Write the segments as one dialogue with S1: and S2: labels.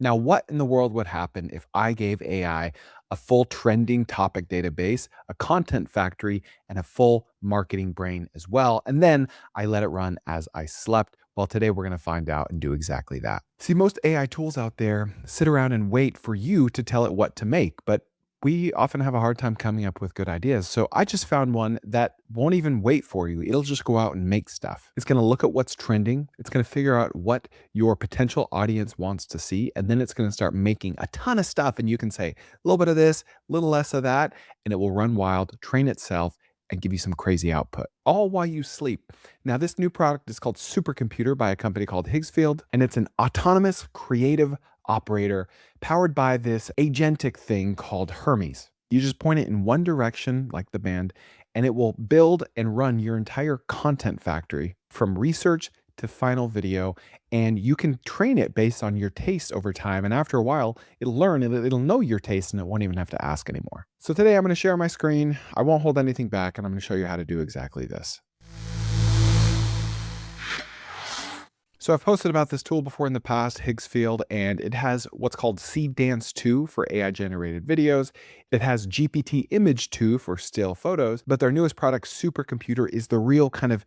S1: Now, what in the world would happen if I gave AI a full trending topic database, a content factory, and a full marketing brain as well? And then I let it run as I slept. Well, today we're going to find out and do exactly that. See, most AI tools out there sit around and wait for you to tell it what to make, but we often have a hard time coming up with good ideas. So I just found one that won't even wait for you. It'll just go out and make stuff. It's going to look at what's trending. It's going to figure out what your potential audience wants to see. And then it's going to start making a ton of stuff. And you can say a little bit of this, a little less of that, and it will run wild, train itself, and give you some crazy output, all while you sleep. Now, this new product is called Supercomputer by a company called Higgsfield, and it's an autonomous creative operator powered by this agentic thing called Hermes. You just point it in one direction, like the band, and it will build and run your entire content factory from research to final video. And you can train it based on your taste over time. And after a while, it'll learn and it'll know your taste and it won't even have to ask anymore. So today I'm going to share my screen. I won't hold anything back and I'm going to show you how to do exactly this. So I've posted about this tool before in the past, Higgsfield, and it has what's called Seed Dance 2 for AI generated videos. It has GPT Image 2 for still photos, but their newest product, Supercomputer, is the real kind of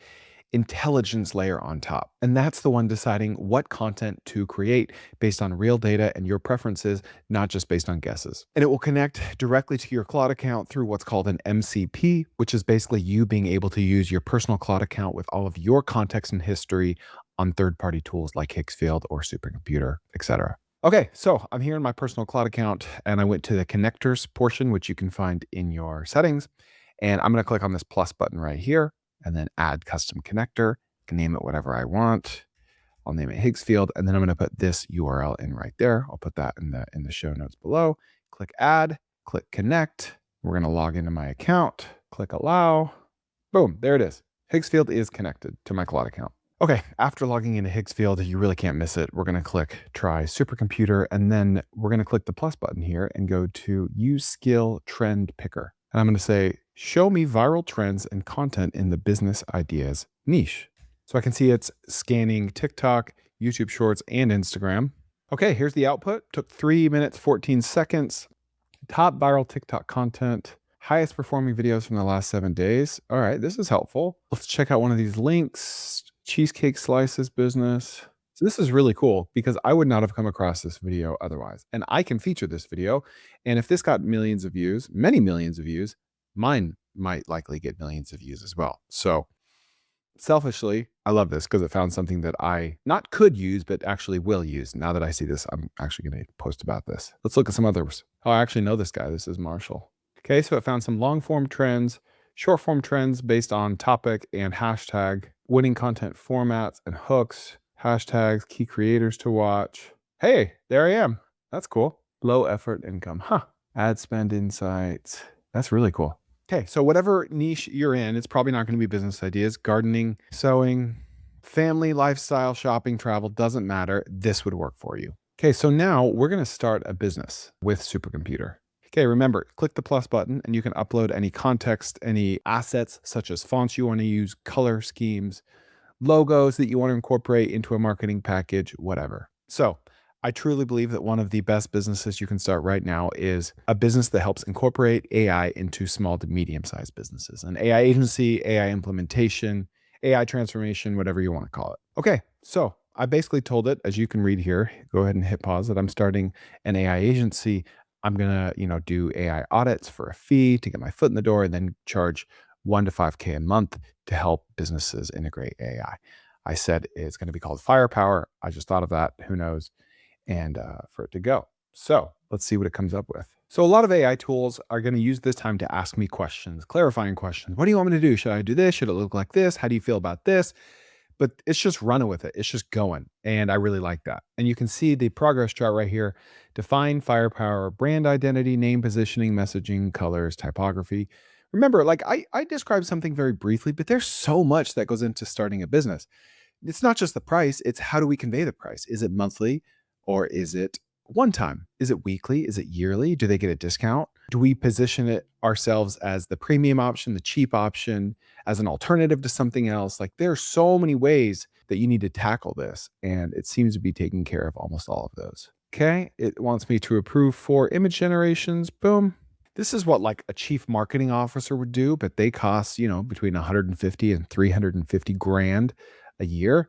S1: intelligence layer on top. And that's the one deciding what content to create based on real data and your preferences, not just based on guesses. And it will connect directly to your Claude account through what's called an MCP, which is basically you being able to use your personal Claude account with all of your context and history on third-party tools like Higgsfield or Supercomputer, etc. Okay, so I'm here in my personal Claude account and I went to the connectors portion, which you can find in your settings. And I'm going to click on this plus button right here and then add custom connector. I can name it whatever I want. I'll name it Higgsfield, and then I'm going to put this URL in right there. I'll put that in the show notes below. Click add, click connect. We're going to log into my account, click allow. Boom, there it is. Higgsfield is connected to my Claude account. Okay, after logging into Higgsfield, you really can't miss it. We're going to click try Supercomputer, and then we're going to click the plus button here and go to use skill trend picker. And I'm going to say, show me viral trends and content in the business ideas niche. So I can see it's scanning TikTok, YouTube Shorts, and Instagram. Okay, here's the output. Took 3 minutes, 14 seconds. Top viral TikTok content. Highest performing videos from the last 7 days. All right, this is helpful. Let's check out one of these links. Cheesecake slices business. So this is really cool because I would not have come across this video otherwise. And I can feature this video. And if this got millions of views, many millions of views, mine might likely get millions of views as well. So selfishly, I love this because it found something that I not could use, but actually will use. Now that I see this, I'm actually going to post about this. Let's look at some others. Oh, I actually know this guy. This is Marshall. Okay, so it found some long form trends, short form trends based on topic and hashtag, winning content formats and hooks, hashtags, key creators to watch. Hey, there I am. That's cool. Low effort income. Ad spend insights. That's really cool. Okay, so whatever niche you're in, it's probably not going to be business ideas, gardening, sewing, family, lifestyle, shopping, travel, doesn't matter. This would work for you. Okay, so now we're going to start a business with Supercomputer. Okay, remember, click the plus button and you can upload any context, any assets such as fonts you want to use, color schemes, logos that you want to incorporate into a marketing package, whatever. So I truly believe that one of the best businesses you can start right now is a business that helps incorporate AI into small to medium-sized businesses. An AI agency, AI implementation, AI transformation, whatever you want to call it. Okay, so I basically told it, as you can read here, go ahead and hit pause, that I'm starting an AI agency. I'm going to, do AI audits for a fee to get my foot in the door and then charge $1 to $5K a month to help businesses integrate AI. I said it's going to be called Firepower. I just thought of that. Who knows? And for it to go. So let's see what it comes up with. So a lot of AI tools are going to use this time to ask me questions, clarifying questions. What do you want me to do? Should I do this? Should it look like this? How do you feel about this? But it's just running with it. It's just going. And I really like that. And you can see the progress chart right here. Define firepower, brand identity, name positioning, messaging, colors, typography. Remember, like I described something very briefly, but there's so much that goes into starting a business. It's not just the price. It's how do we convey the price? Is it monthly or is it one time? Is it weekly? Is it yearly? Do they get a discount? Do we position it ourselves as the premium option, the cheap option, as an alternative to something else? Like there are so many ways that you need to tackle this, and it seems to be taking care of almost all of those. Okay, it wants me to approve 4 image generations. Boom. This is what like a chief marketing officer would do, but they cost, between 150 and 350 grand a year.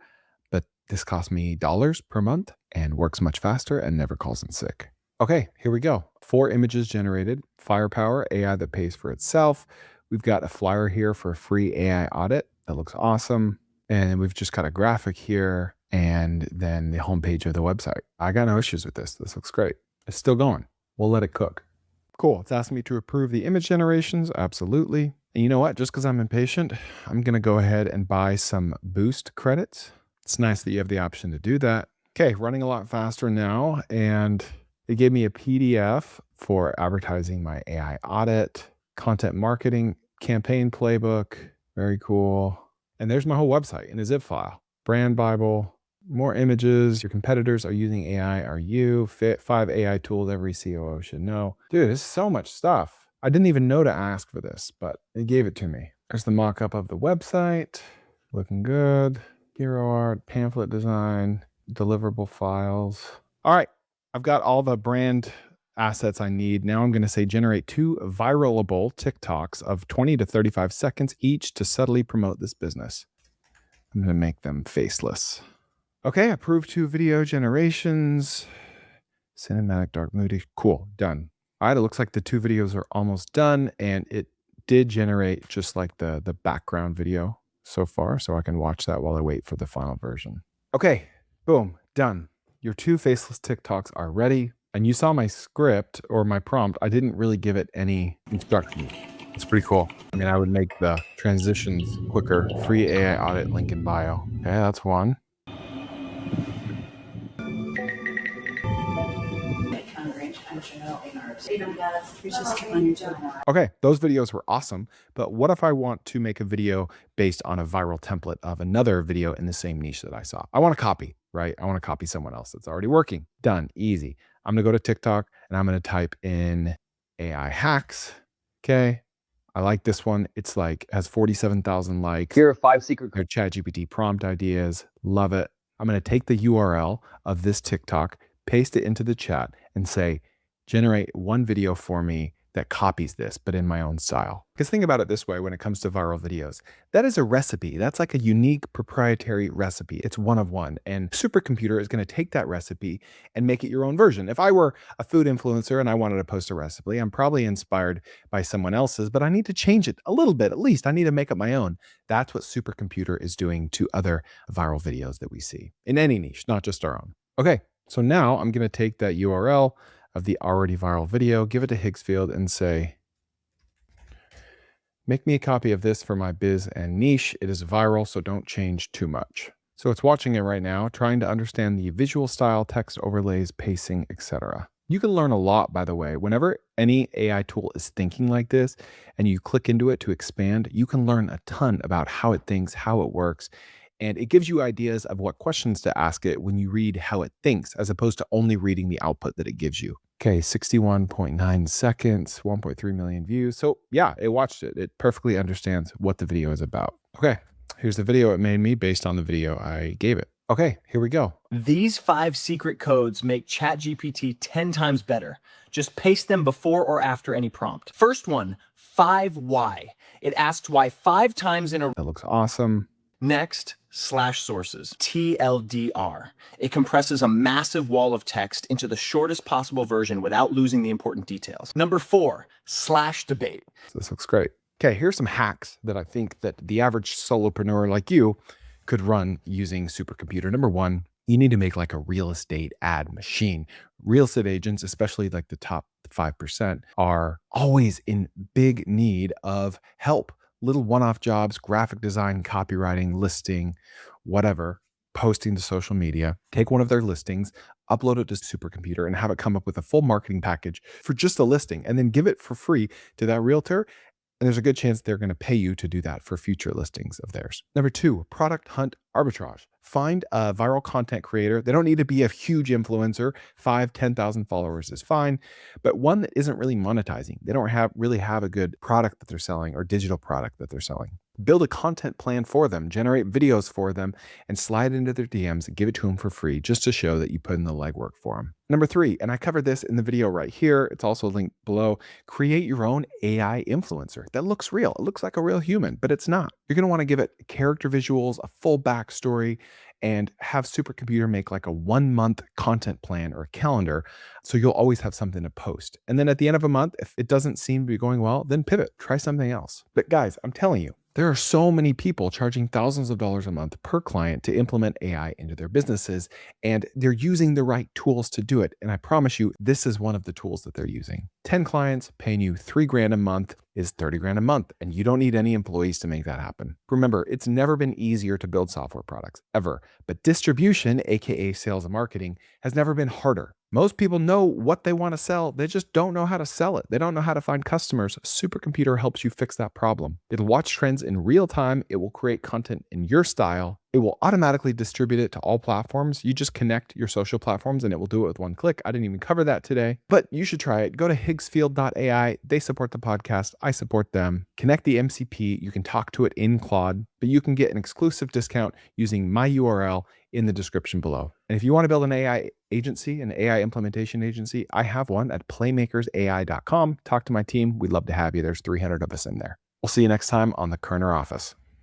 S1: But this costs me dollars per month and works much faster and never calls in sick. Okay, here we go. 4 images generated, firepower, AI that pays for itself. We've got a flyer here for a free AI audit. That looks awesome. And we've just got a graphic here and then the homepage of the website. I got no issues with this. This looks great. It's still going. We'll let it cook. Cool. It's asking me to approve the image generations. Absolutely. And you know what? Just because I'm impatient, I'm going to go ahead and buy some boost credits. It's nice that you have the option to do that. Okay, running a lot faster now. And it gave me a PDF for advertising my AI audit, content marketing, campaign playbook. Very cool. And there's my whole website in a zip file. Brand Bible, more images. Your competitors are using AI. Are you? 5 AI tools every COO should know. Dude, there's so much stuff. I didn't even know to ask for this, but it gave it to me. There's the mock-up of the website. Looking good. Hero art, pamphlet design, deliverable files. All right, I've got all the brand assets I need. Now I'm going to say generate 2 viralable TikToks of 20 to 35 seconds each to subtly promote this business. I'm going to make them faceless. Okay, approve 2 video generations. Cinematic, dark, moody. Cool, done. All right, it looks like the 2 videos are almost done, and it did generate just like the background video so far, so I can watch that while I wait for the final version. Okay, boom, done. Your 2 faceless TikToks are ready. And you saw my script or my prompt. I didn't really give it any instructions. It's pretty cool. I mean, I would make the transitions quicker. Free AI audit, link in bio. Okay, that's one. Okay, those videos were awesome, but what if I want to make a video based on a viral template of another video in the same niche that I saw? I want to copy, right? I want to copy someone else that's already working. Done, easy. I'm going to go to TikTok and I'm going to type in AI hacks. Okay, I like this one. It's like has 47,000 likes.
S2: Here are 5 secret
S1: ChatGPT prompt ideas. Love it. I'm going to take the URL of this TikTok, paste it into the chat and say, generate 1 video for me that copies this, but in my own style. Because think about it this way when it comes to viral videos. That is a recipe. That's like a unique proprietary recipe. It's one of one. And Supercomputer is going to take that recipe and make it your own version. If I were a food influencer and I wanted to post a recipe, I'm probably inspired by someone else's, but I need to change it a little bit. At least I need to make up my own. That's what Supercomputer is doing to other viral videos that we see in any niche, not just our own. Okay, so now I'm going to take that URL of the already viral video, give it to Higgsfield and say, make me a copy of this for my biz and niche. It is viral, so don't change too much. So it's watching it right now, trying to understand the visual style, text overlays, pacing, etc. You can learn a lot, by the way. Whenever any AI tool is thinking like this and you click into it to expand, you can learn a ton about how it thinks, how it works. And it gives you ideas of what questions to ask it when you read how it thinks, as opposed to only reading the output that it gives you. Okay, 61.9 seconds, 1.3 million views. So yeah, it watched it. It perfectly understands what the video is about. Okay, here's the video it made me based on the video I gave it. Okay, here we go.
S3: These 5 secret codes make ChatGPT 10 times better. Just paste them before or after any prompt. First one, 5 why. It asks why 5 times in a row.
S1: That looks awesome.
S3: Next, /sources, TLDR. It compresses a massive wall of text into the shortest possible version without losing the important details. Number 4, /debate.
S1: This looks great. Okay, here's some hacks that I think that the average solopreneur like you could run using Supercomputer. Number 1, you need to make like a real estate ad machine. Real estate agents, especially like the top 5%, are always in big need of help. Little one-off jobs, graphic design, copywriting, listing, whatever, posting to social media. Take one of their listings, upload it to Supercomputer, and have it come up with a full marketing package for just a listing, and then give it for free to that realtor. And there's a good chance they're going to pay you to do that for future listings of theirs. Number 2, product hunt arbitrage. Find a viral content creator. They don't need to be a huge influencer. 5,000, 10,000 followers is fine, but one that isn't really monetizing. They don't really have a good product that they're selling or digital product that they're selling. Build a content plan for them, generate videos for them, and slide into their DMs and give it to them for free just to show that you put in the legwork for them. Number 3, and I covered this in the video right here, it's also linked below, create your own AI influencer that looks real. It looks like a real human, but it's not. You're going to want to give it character visuals, a full backstory, and have Supercomputer make like a 1-month content plan or a calendar so you'll always have something to post. And then at the end of a month, if it doesn't seem to be going well, then pivot, try something else. But guys, I'm telling you, there are so many people charging thousands of dollars a month per client to implement AI into their businesses, and they're using the right tools to do it. And I promise you, this is one of the tools that they're using. 10 clients paying you $3,000 a month is $30,000 a month, and you don't need any employees to make that happen. Remember, it's never been easier to build software products, ever. But distribution, aka sales and marketing, has never been harder. Most people know what they want to sell. They just don't know how to sell it. They don't know how to find customers. Supercomputer helps you fix that problem. It'll watch trends in real time. It will create content in your style. It will automatically distribute it to all platforms. You just connect your social platforms and it will do it with one click. I didn't even cover that today, but you should try it. Go to Higgsfield.ai. They support the podcast. I support them. Connect the MCP. You can talk to it in Claude, but you can get an exclusive discount using my URL in the description below. And if you want to build an AI agency, an AI implementation agency, I have one at playmakersai.com. Talk to my team. We'd love to have you. There's 300 of us in there. We'll see you next time on the Koerner office.